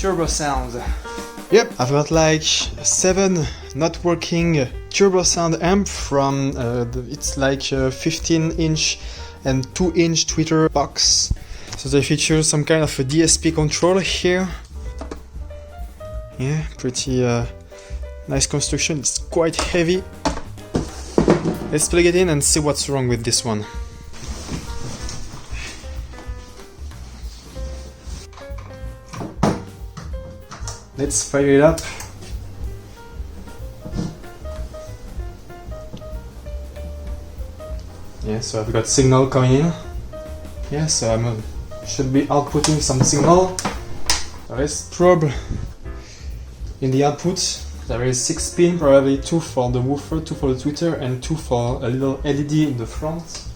turbo sound. Yep, I've got like 7 not working turbo sound amp from it's like a 15-inch and 2-inch tweeter box. So they feature some kind of a DSP controller here. Yeah, pretty nice construction. It's quite heavy. Let's plug it in and see what's wrong with this one. Let's fire it up. Yeah, so I've got signal coming in. Yeah, so I should be outputting some signal. So let's probe in the output. There is 6 pins, probably 2 for the woofer, 2 for the tweeter, and 2 for a little LED in the front.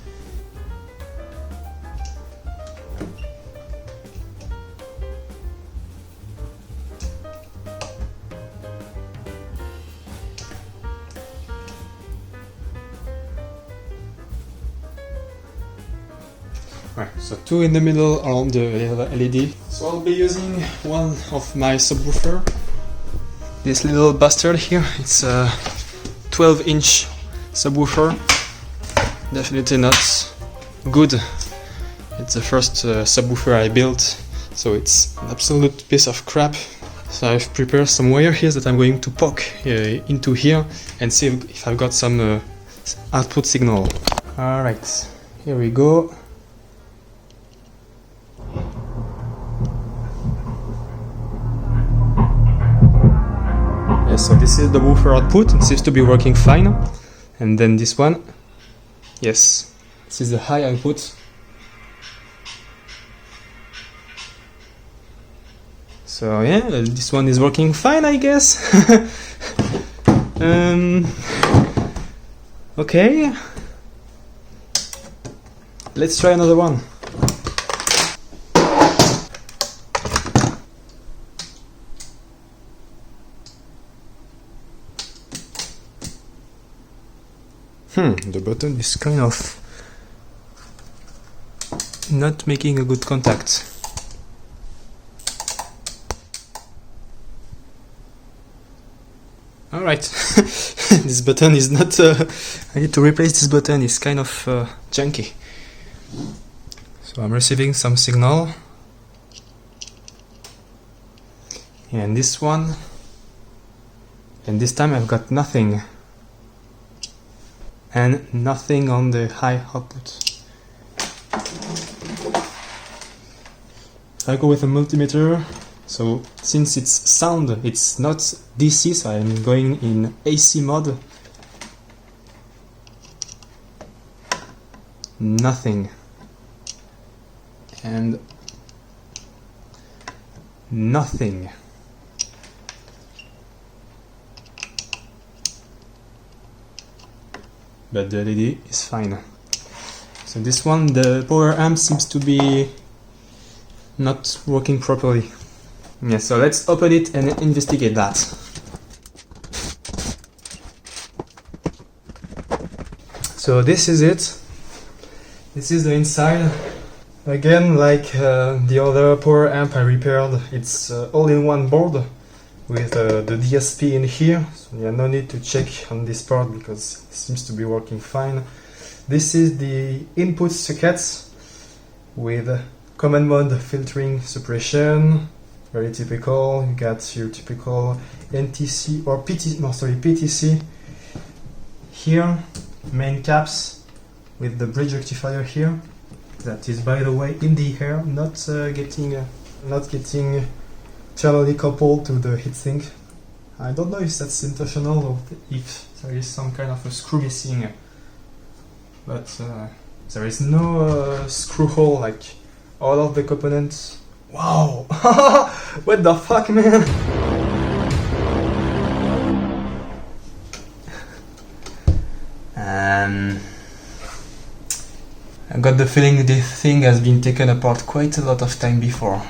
Right, so 2 in the middle around the LED. So I'll be using one of my subwoofer. This little bastard here, it's a 12-inch subwoofer. Definitely not good. It's the first subwoofer I built, so it's an absolute piece of crap. So I've prepared some wire here that I'm going to poke into here and see if I've got some output signal. Alright, here we go. So this is the woofer output, it seems to be working fine. And then this one, yes, this is the high output. So yeah, this one is working fine, I guess. Okay, let's try another one. The button is kind of not making a good contact. Alright, this button is not... I need to replace this button, it's kind of junky. So I'm receiving some signal. And this one. And this time I've got nothing. And nothing on the high output. I go with a multimeter, so since it's sound, it's not DC, so I'm going in AC mode. Nothing. And nothing. But the LED is fine. So this one, the power amp seems to be not working properly. Yeah, so let's open it and investigate that. So this is it. This is the inside. Again, like the other power amp I repaired, it's all-in-one board with the DSP in here, so yeah, no need to check on this part because it seems to be working fine. This is the input circuits with command mode filtering suppression, very typical. You got your typical NTC or PTC here, main caps with the bridge rectifier here. That is, by the way, in the air, not getting thermally coupled to the heatsink. I don't know if that's intentional or if there is some kind of a screw missing, but there is no screw hole like all of the components. Wow! What the fuck, man? I got the feeling this thing has been taken apart quite a lot of time before.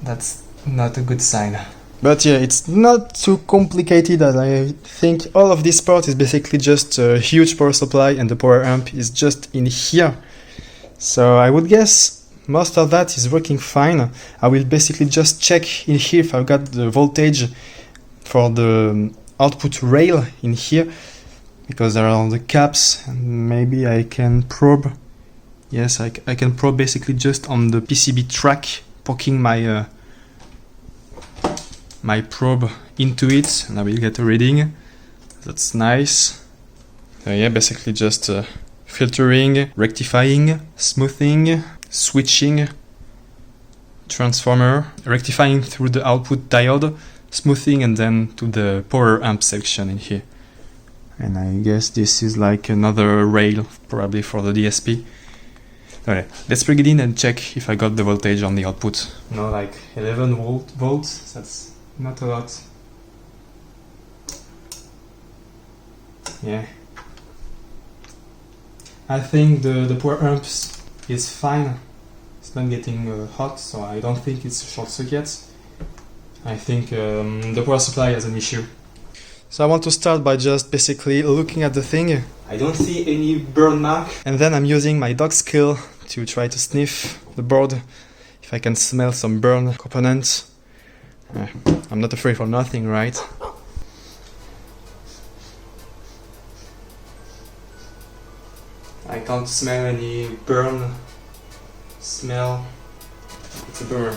That's not a good sign. But yeah, it's not too complicated, as I think all of this part is basically just a huge power supply and the power amp is just in here. So I would guess most of that is working fine. I will basically just check in here if I've got the voltage for the output rail in here, because there are the caps, and maybe I can probe. Yes, I can probe basically just on the PCB track, poking my my probe into it, and I will get a reading. That's nice. So yeah, basically just filtering, rectifying, smoothing, switching, transformer, rectifying through the output diode, smoothing, and then to the power amp section in here. And I guess this is like another rail, probably for the DSP. Okay, let's plug it in and check if I got the voltage on the output. No, like 11 volts, that's not a lot. Yeah. I think the power amps is fine. It's not getting hot, so I don't think it's a short circuit. I think the power supply has an issue. So I want to start by just basically looking at the thing. I don't see any burn mark. And then I'm using my dog skill to try to sniff the board if I can smell some burn components. I'm not afraid for nothing, right? I can't smell any burn smell. It's a burn.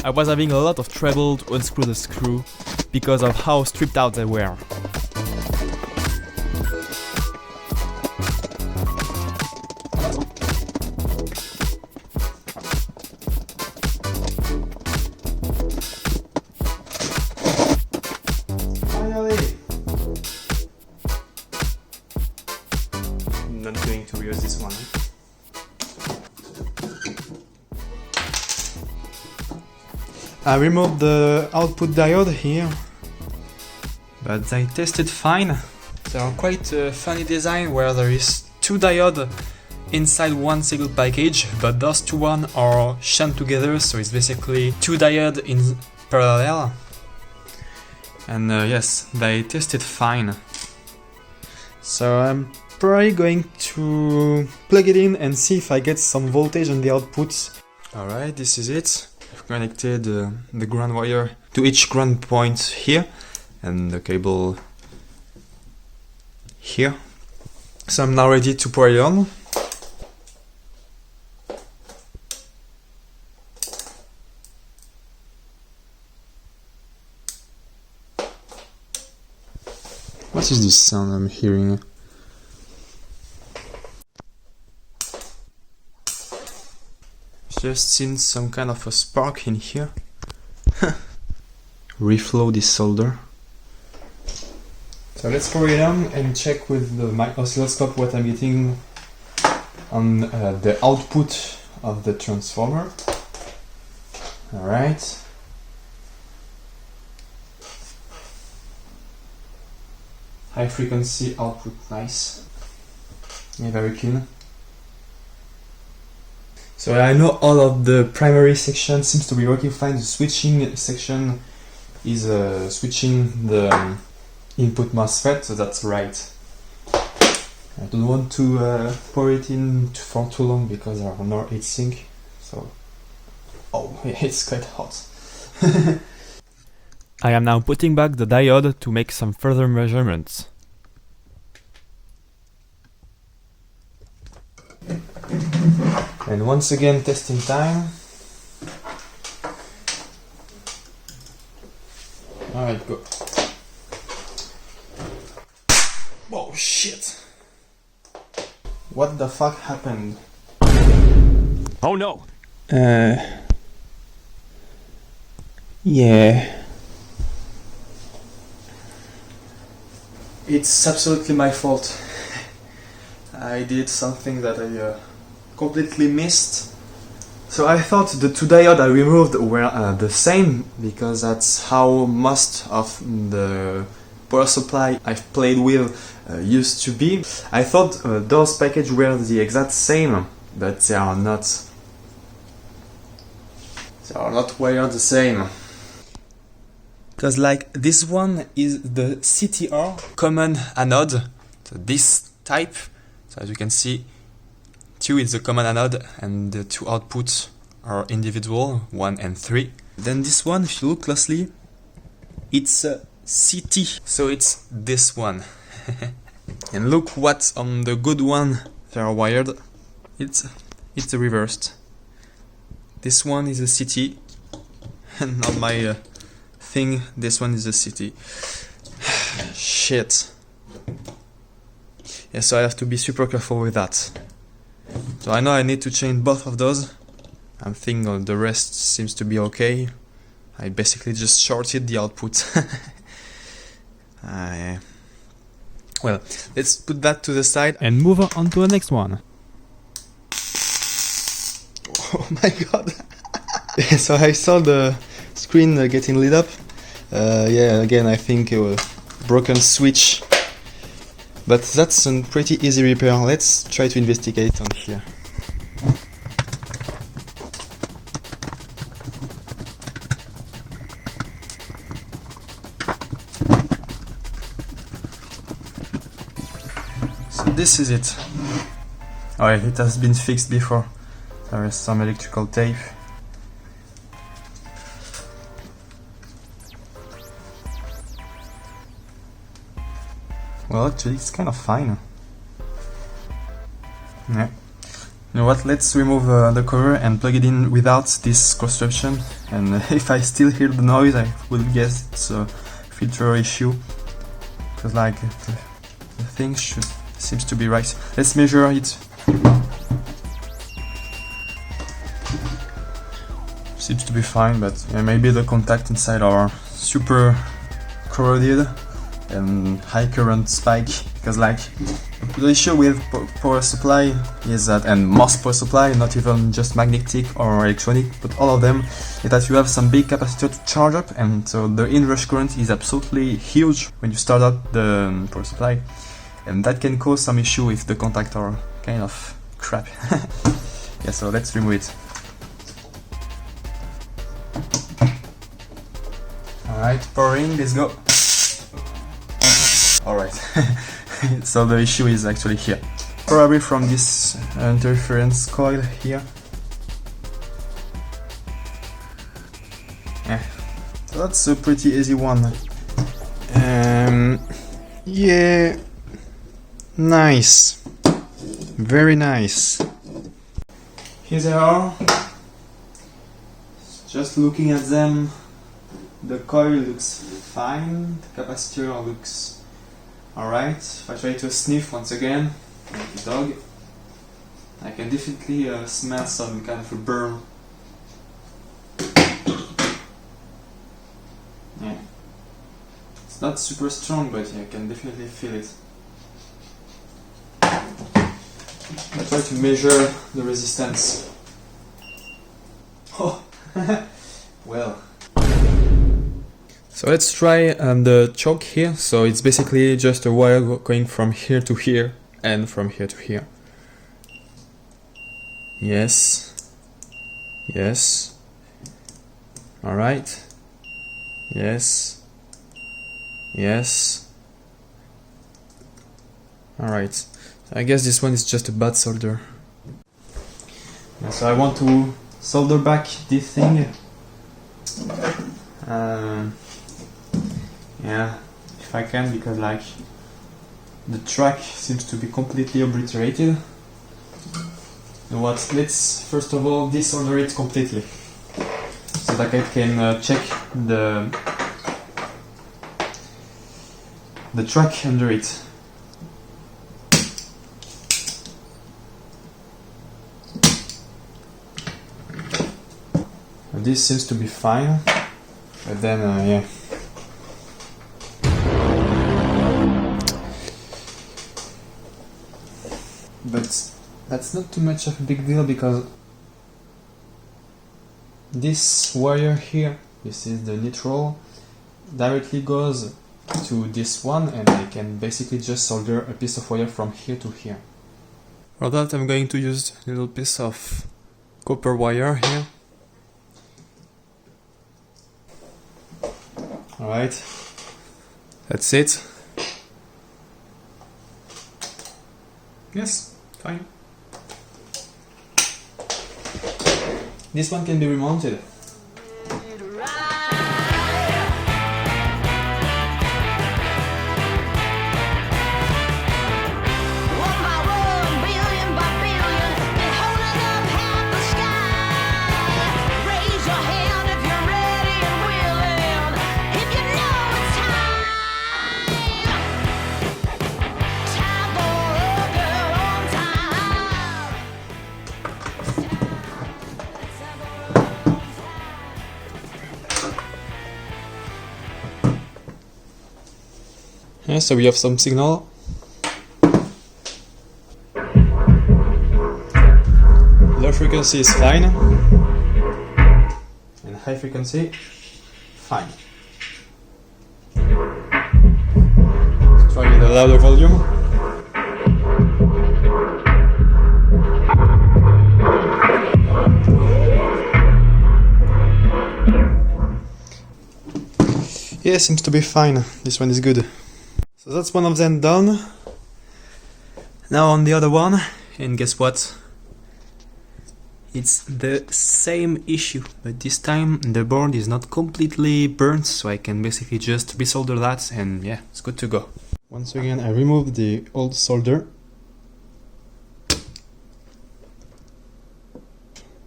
I was having a lot of trouble to unscrew the screw because of how stripped out they were. Finally! I'm not going to reuse this one. I removed the output diode here, but they tested fine. They are quite a funny design where there is two diodes inside one single package, but those two one are shunt together, so it's basically two diodes in parallel. And yes, they tested fine. So I'm probably going to plug it in and see if I get some voltage on the output. Alright, this is it. I've connected the ground wire to each ground point here and the cable here. So I'm now ready to power it on. What is this sound I'm hearing? Just seen some kind of a spark in here. Reflow this solder. So let's power it on and check with my oscilloscope what I'm getting on the output of the transformer. Alright. High frequency output, nice. Yeah, very clean. So I know all of the primary section seems to be working fine. The switching section is switching the input MOSFET, so that's right. I don't want to pour it in for too long because there are no heatsink. So, oh, yeah, it's quite hot. I am now putting back the diode to make some further measurements. And once again, testing time. Alright, go. Oh shit! What the fuck happened? Oh no! Yeah. It's absolutely my fault. I did something that I completely missed. So I thought the two diodes I removed were the same, because that's how most of the power supply I've played with used to be. I thought those packages were the exact same, but they are not. They are not wired the same. Because like this one is the CTR, common anode, so this type. So as you can see, 2 is the common anode and the 2 outputs are individual, 1 and 3. Then this one, if you look closely, it's a CT, so it's this one. And look what's on the good one, they are wired. It's the reversed. This one is a CT, and on my thing, this one is a CT. Shit. Yeah, so I have to be super careful with that. So I know I need to change both of those. I'm thinking the rest seems to be okay. I basically just shorted the output. Well, let's put that to the side And move on to the next one. Oh my god. So I saw the screen getting lit up. Yeah, again I think a broken switch. But that's a pretty easy repair. Let's try to investigate on here. So this is it. Oh, yeah, it has been fixed before. There is some electrical tape. Well, actually, it's kind of fine. Yeah. You know what? Let's remove the cover and plug it in without this construction. And if I still hear the noise, I will guess it's a filter issue. Because, like, the thing seems to be right. Let's measure it. Seems to be fine, but yeah, maybe the contact inside are super corroded and high current spike, because like the issue with power supply is that, and most power supply, not even just magnetic or electronic, but all of them, is that you have some big capacitor to charge up, and so the inrush current is absolutely huge when you start up the power supply, and that can cause some issue if the contacts are kind of crap. Yeah, so let's remove it. Alright, pouring, let's go. Alright, so the issue is actually here. Probably from this interference coil here. Yeah, so that's a pretty easy one. Yeah, nice. Very nice. Here they are. Just looking at them, the coil looks fine, the capacitor looks alright. If I try to sniff once again, like a dog, I can definitely smell some kind of a burn. Yeah. It's not super strong, but I can definitely feel it. I try to measure the resistance. Oh, well. So let's try the choke here. So it's basically just a wire going from here to here and from here to here. Yes. Yes. Alright. Yes. Yes. Alright. I guess this one is just a bad solder. Yeah, so I want to solder back this thing. Yeah, if I can, because like the track seems to be completely obliterated. You know what? Let's first of all desolder it completely, so that I can check the track under it. This seems to be fine, but then yeah. But that's not too much of a big deal, because this wire here, this is the neutral, directly goes to this one, and I can basically just solder a piece of wire from here to here. For that I'm going to use a little piece of copper wire here. Alright, that's it. Yes, fine. This one can be remounted. Yeah, so we have some signal. Low frequency is fine, and high frequency, fine. Let's try with a louder volume. Yeah, seems to be fine. This one is good. So that's one of them done. Now on the other one, and guess what? It's the same issue, but this time the board is not completely burnt, so I can basically just resolder that, and yeah, it's good to go. Once again, I removed the old solder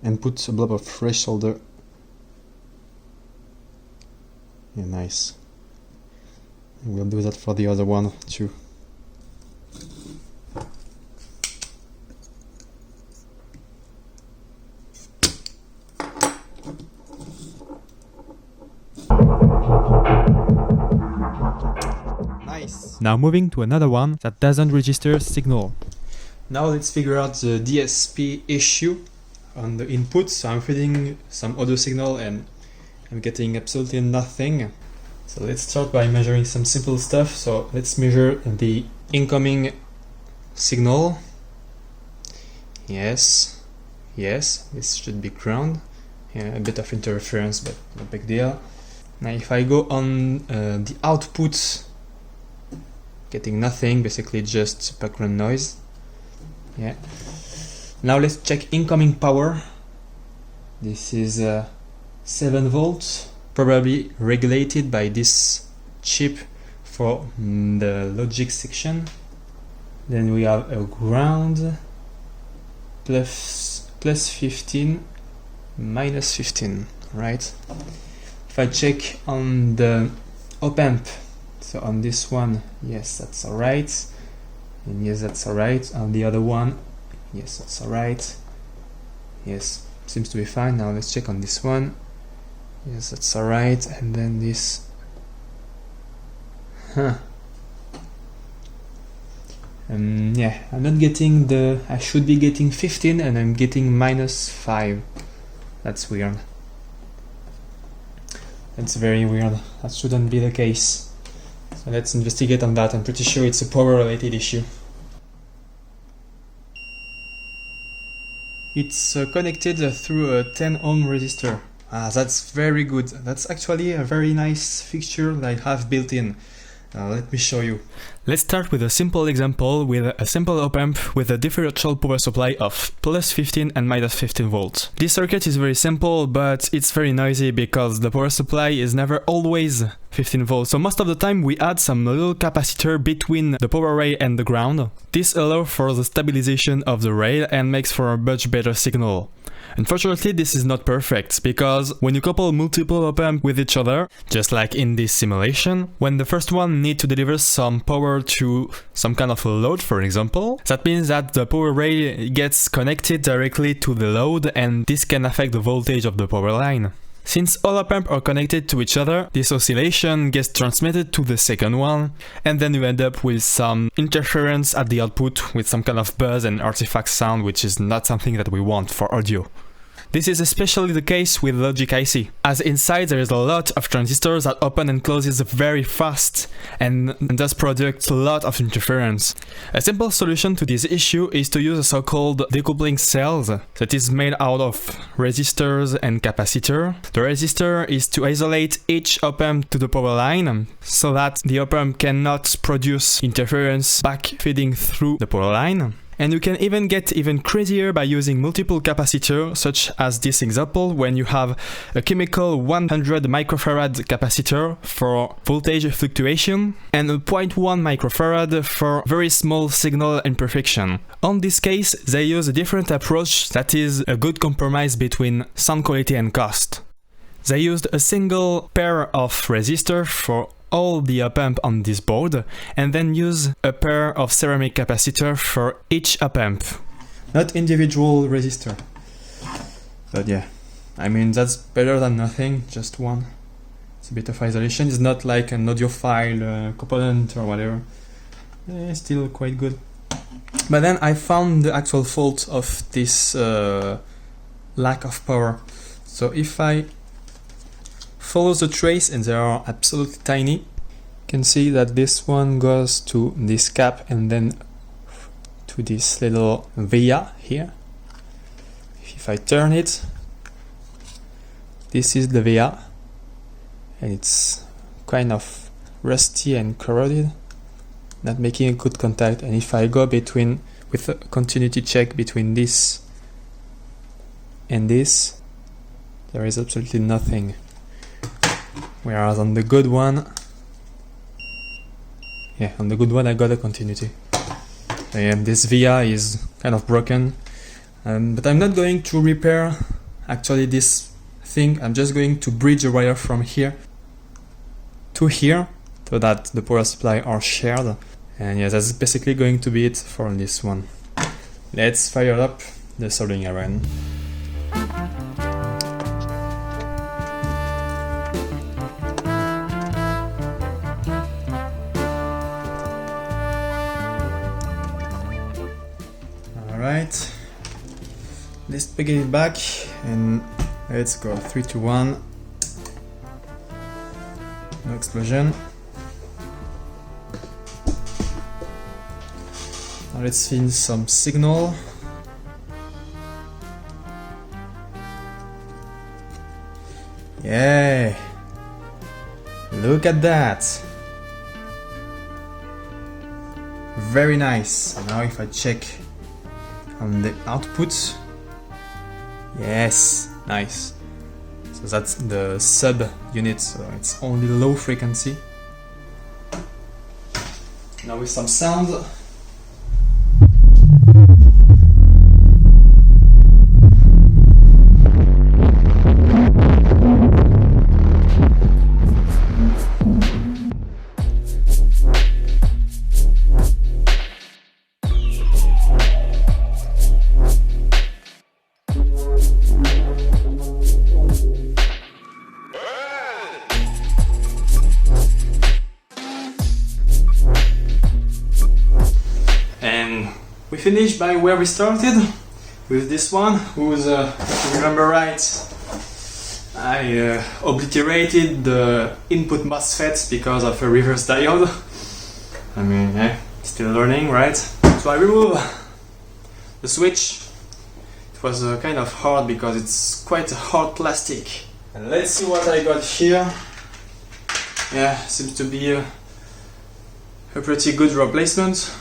and put a blob of fresh solder. Yeah, nice. And we'll do that for the other one too. Nice. Now moving to another one that doesn't register signal. Now let's figure out the DSP issue on the input. So I'm feeding some audio signal and I'm getting absolutely nothing. So let's start by measuring some simple stuff. So let's measure the incoming signal. Yes, yes, this should be ground. Yeah, a bit of interference, but no big deal. Now if I go on the output, getting nothing, basically just background noise. Yeah. Now let's check incoming power. This is 7 volts, probably regulated by this chip for the logic section. Then we have a ground, plus 15, minus 15, right? If I check on the op amp, so on this one, yes, that's alright, and yes, that's alright. On the other one, yes, that's alright. Yes, seems to be fine. Now let's check on this one. Yes, that's alright. And then this, yeah, I'm not getting the, I should be getting 15 and I'm getting minus 5. That's weird. That's very weird. That shouldn't be the case. So let's investigate on that. I'm pretty sure it's a power related issue. It's connected through a 10 ohm resistor. Ah, that's very good. That's actually a very nice fixture that I have built in. Let me show you. Let's start with a simple example with a simple op amp with a differential power supply of plus 15 and minus 15 volts. This circuit is very simple, but it's very noisy because the power supply is never always 15 volts. So most of the time we add some little capacitor between the power rail and the ground. This allows for the stabilization of the rail and makes for a much better signal. Unfortunately, this is not perfect, because when you couple multiple op amps with each other, just like in this simulation, when the first one needs to deliver some power to some kind of a load, for example, that means that the power rail gets connected directly to the load, and this can affect the voltage of the power line. Since all op amps are connected to each other, this oscillation gets transmitted to the second one, and then you end up with some interference at the output with some kind of buzz and artifact sound, which is not something that we want for audio. This is especially the case with Logic IC, as inside there is a lot of transistors that open and closes very fast and thus produce a lot of interference. A simple solution to this issue is to use a so-called decoupling cells that is made out of resistors and capacitor. The resistor is to isolate each op-amp to the power line so that the op-amp cannot produce interference back feeding through the power line. And you can even get even crazier by using multiple capacitors, such as this example when you have a chemical 100 microfarad capacitor for voltage fluctuation and a 0.1 microfarad for very small signal imperfection. On this case, they use a different approach that is a good compromise between sound quality and cost. They used a single pair of resistors for all the op-amp on this board, and then use a pair of ceramic capacitor for each op-amp. Not individual resistor. But yeah, I mean that's better than nothing, just one. It's a bit of isolation, it's not like an audiophile component or whatever. It's still quite good. But then I found the actual fault of this lack of power. So if I follow the trace, and they are absolutely tiny, you can see that this one goes to this cap and then to this little via here. If I turn it, this is the via, and it's kind of rusty and corroded, not making a good contact. And if I go between with a continuity check between this and this, there is absolutely nothing. Whereas on the good one, I got a continuity. So yeah, this via is kind of broken, but I'm not going to repair actually this thing. I'm just going to bridge a wire from here to here so that the power supply are shared. And yeah, that's basically going to be it for this one. Let's fire up the soldering iron. Alright, let's pick it back and let's go 3, 2, 1. No explosion. Now let's see some signal. Yeah, look at that. Very nice. Now if I check on the output, yes, nice. So that's the sub unit, so it's only low frequency. Now with some sound. We finished by where we started with this one, who's, if you remember right, I obliterated the input MOSFET because of a reverse diode. I mean, yeah, still learning, right? So I remove the switch. It was kind of hard because it's quite a hard plastic. And let's see what I got here. Yeah, seems to be a pretty good replacement.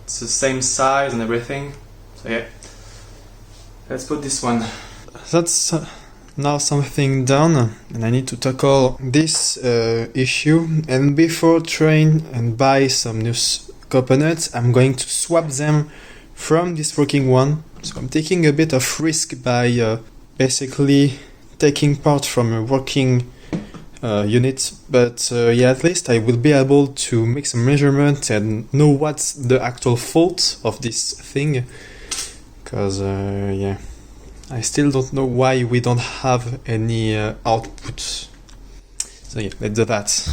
It's the same size and everything, so yeah, let's put this one. That's now something done, and I need to tackle this issue. And before trying and buy some new components, I'm going to swap them from this working one. So I'm taking a bit of risk by basically taking part from a working unit, but yeah, at least I will be able to make some measurements and know what's the actual fault of this thing, because yeah, I still don't know why we don't have any output. So yeah, let's do that.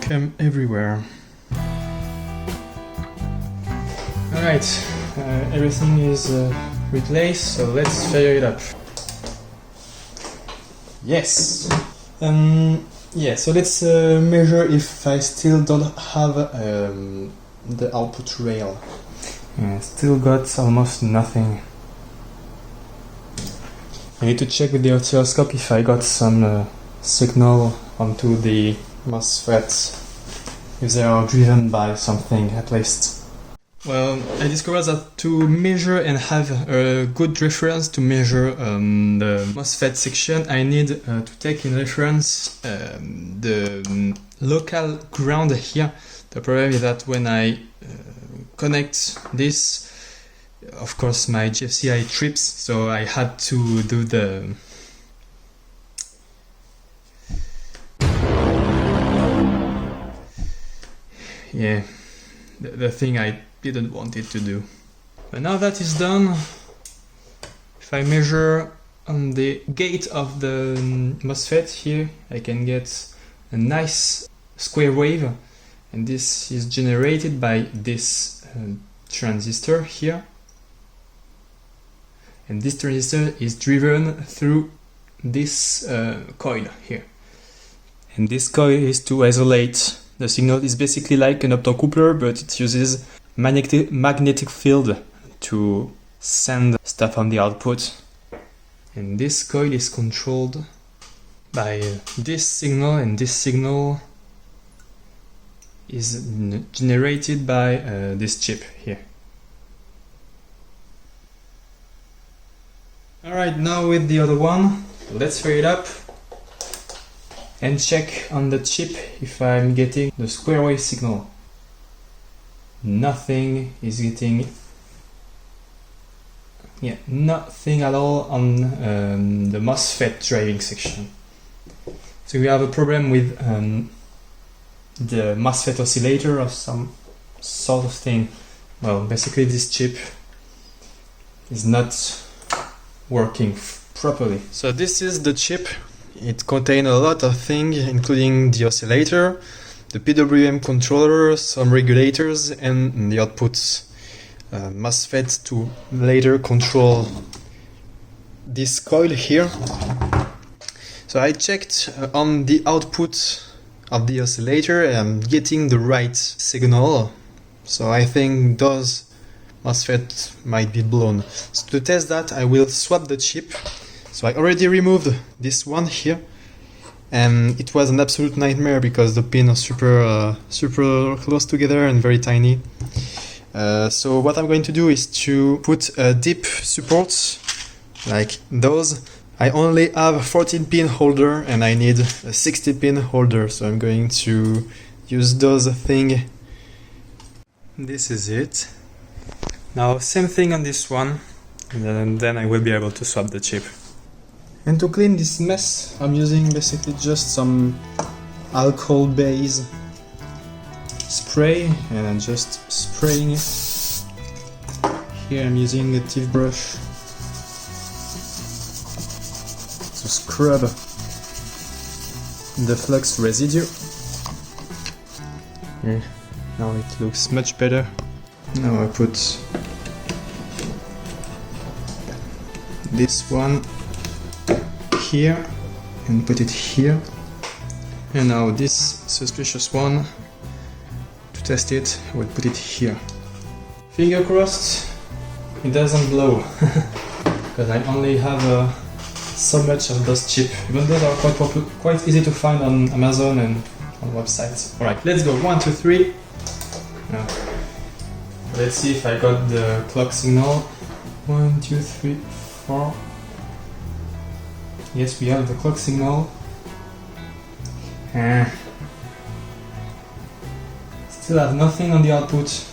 them everywhere. Alright, everything is replaced, so let's fire it up. Yes! Yeah, so let's measure if I still don't have the output rail. Still got almost nothing. I need to check with the oscilloscope if I got some signal onto the MOSFETs, if they are driven by something at least. Well, I discovered that to measure and have a good reference to measure the MOSFET section, I need to take in reference the local ground here. The problem is that when I connect this, of course my GFCI trips, so I had to do the the thing I didn't want it to do. But now that is done, if I measure on the gate of the MOSFET here, I can get a nice square wave, and this is generated by this transistor here, and this transistor is driven through this coil here, and this coil is to isolate the signal. Is basically like an optocoupler, but it uses magnetic field to send stuff on the output, and this coil is controlled by this signal, and this signal is generated by this chip here. Alright, now with the other one, let's fire it up and check on the chip if I'm getting the square wave signal. Nothing is getting, nothing at all on the MOSFET driving section. So we have a problem with the MOSFET oscillator or some sort of thing. Well, basically this chip is not working properly. So this is the chip. It contains a lot of things, including the oscillator, the PWM controller, some regulators, and the outputs. MOSFET to later control this coil here. So I checked on the output of the oscillator, and I'm getting the right signal. So I think those MOSFET might be blown. So to test that, I will swap the chip. So I already removed this one here, and it was an absolute nightmare because the pins are super close together and very tiny. So what I'm going to do is to put deep supports like those. I only have a 14 pin holder and I need a 60 pin holder, so I'm going to use those things. This is it. Now same thing on this one, and then I will be able to swap the chip. And to clean this mess, I'm using basically just some alcohol base spray, and I'm just spraying it. Here I'm using a teeth brush to scrub the flux residue. Yeah, now it looks much better. Now I put this one here and put it here, and now this suspicious one, to test it, I will put it here. Finger crossed it doesn't blow because I only have so much of those chips, even though they are quite easy to find on Amazon and on websites. Alright, let's go. 1, 2, 3. Now, let's see if I got the clock signal. 1, 2, 3, 4. Yes, we have the clock signal. Still have nothing on the output.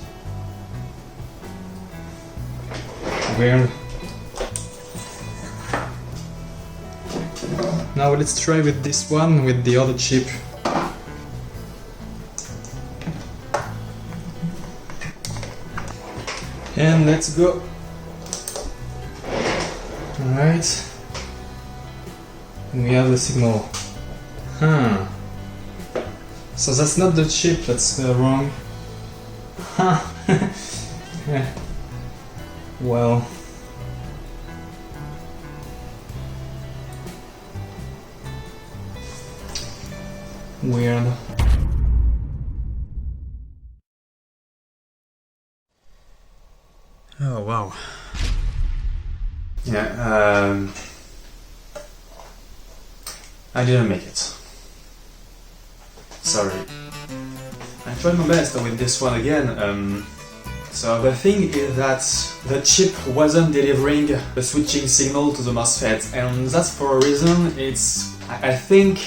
Weird. Now let's try with this one, with the other chip. And let's go. Alright. And we have the signal. So that's not the chip that's wrong. Huh. Well. Weird. Oh wow. Yeah, I didn't make it. Sorry. I tried my best with this one again. So the thing is that the chip wasn't delivering the switching signal to the MOSFET, and that's for a reason. I think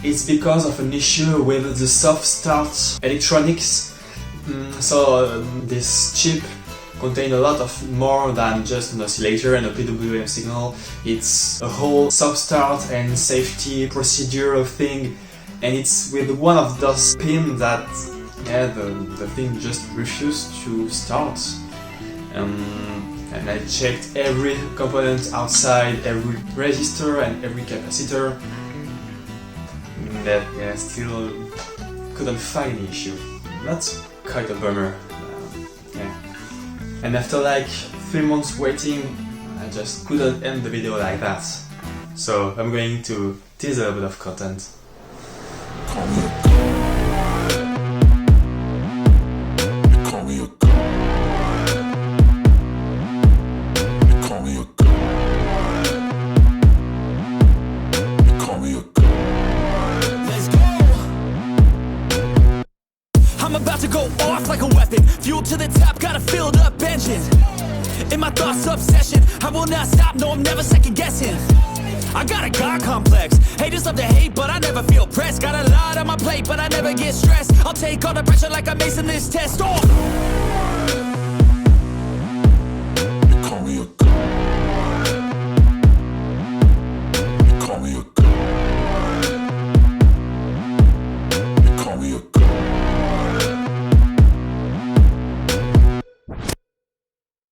it's because of an issue with the soft start electronics. So this chip contains a lot of more than just an oscillator and a PWM signal. It's a whole soft start and safety procedure thing, and it's with one of those pins that the thing just refused to start. And I checked every component outside, every resistor and every capacitor, that still couldn't find the issue. That's quite a bummer. And after like 3 months waiting, I just couldn't end the video like that. So I'm going to tease a bit of content. Fuel to the top, got a filled up engine. In my thoughts, obsession. I will not stop, no, I'm never second guessing. I got a God complex. Haters love to hate, but I never feel pressed. Got a lot on my plate, but I never get stressed. I'll take all the pressure like I'm acing this test. Oh!